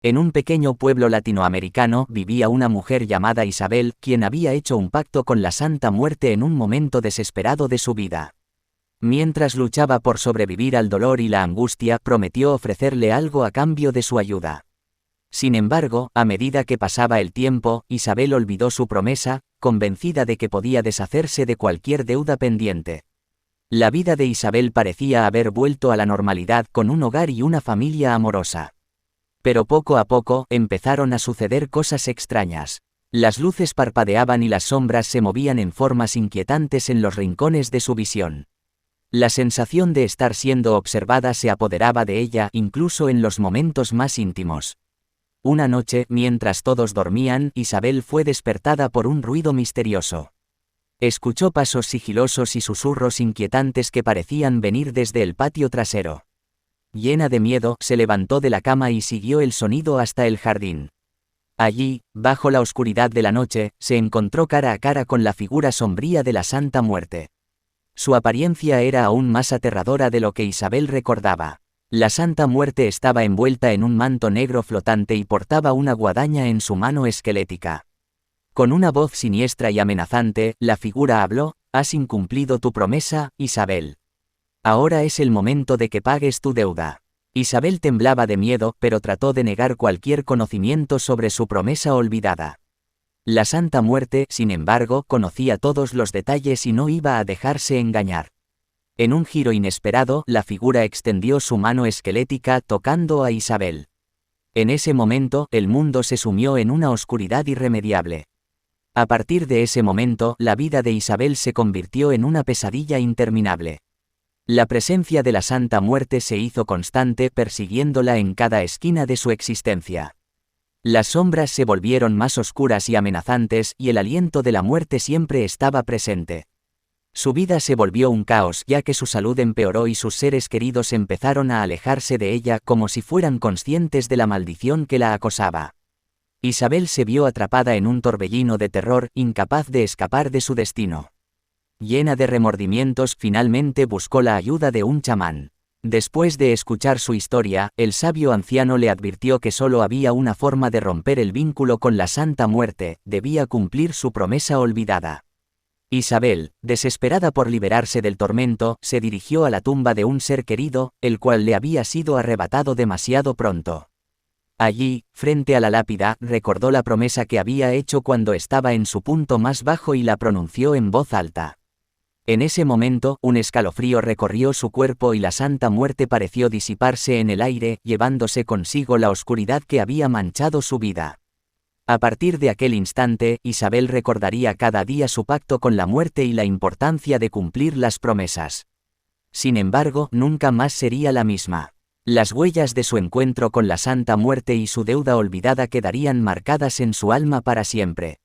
En un pequeño pueblo latinoamericano vivía una mujer llamada Isabel, quien había hecho un pacto con la Santa Muerte en un momento desesperado de su vida. Mientras luchaba por sobrevivir al dolor y la angustia, prometió ofrecerle algo a cambio de su ayuda. Sin embargo, a medida que pasaba el tiempo, Isabel olvidó su promesa, convencida de que podía deshacerse de cualquier deuda pendiente. La vida de Isabel parecía haber vuelto a la normalidad con un hogar y una familia amorosa. Pero poco a poco empezaron a suceder cosas extrañas. Las luces parpadeaban y las sombras se movían en formas inquietantes en los rincones de su visión. La sensación de estar siendo observada se apoderaba de ella incluso en los momentos más íntimos. Una noche, mientras todos dormían, Isabel fue despertada por un ruido misterioso. Escuchó pasos sigilosos y susurros inquietantes que parecían venir desde el patio trasero. Llena de miedo, se levantó de la cama y siguió el sonido hasta el jardín. Allí, bajo la oscuridad de la noche, se encontró cara a cara con la figura sombría de la Santa Muerte. Su apariencia era aún más aterradora de lo que Isabel recordaba. La Santa Muerte estaba envuelta en un manto negro flotante y portaba una guadaña en su mano esquelética. Con una voz siniestra y amenazante, la figura habló: «Has incumplido tu promesa, Isabel. Ahora es el momento de que pagues tu deuda». Isabel temblaba de miedo, pero trató de negar cualquier conocimiento sobre su promesa olvidada. La Santa Muerte, sin embargo, conocía todos los detalles y no iba a dejarse engañar. En un giro inesperado, la figura extendió su mano esquelética tocando a Isabel. En ese momento, el mundo se sumió en una oscuridad irremediable. A partir de ese momento, la vida de Isabel se convirtió en una pesadilla interminable. La presencia de la Santa Muerte se hizo constante, persiguiéndola en cada esquina de su existencia. Las sombras se volvieron más oscuras y amenazantes, y el aliento de la muerte siempre estaba presente. Su vida se volvió un caos, ya que su salud empeoró y sus seres queridos empezaron a alejarse de ella como si fueran conscientes de la maldición que la acosaba. Isabel se vio atrapada en un torbellino de terror, incapaz de escapar de su destino. Llena de remordimientos, finalmente buscó la ayuda de un chamán. Después de escuchar su historia, el sabio anciano le advirtió que solo había una forma de romper el vínculo con la Santa Muerte: debía cumplir su promesa olvidada. Isabel, desesperada por liberarse del tormento, se dirigió a la tumba de un ser querido, el cual le había sido arrebatado demasiado pronto. Allí, frente a la lápida, recordó la promesa que había hecho cuando estaba en su punto más bajo y la pronunció en voz alta. En ese momento, un escalofrío recorrió su cuerpo y la Santa Muerte pareció disiparse en el aire, llevándose consigo la oscuridad que había manchado su vida. A partir de aquel instante, Isabel recordaría cada día su pacto con la muerte y la importancia de cumplir las promesas. Sin embargo, nunca más sería la misma. Las huellas de su encuentro con la Santa Muerte y su deuda olvidada quedarían marcadas en su alma para siempre.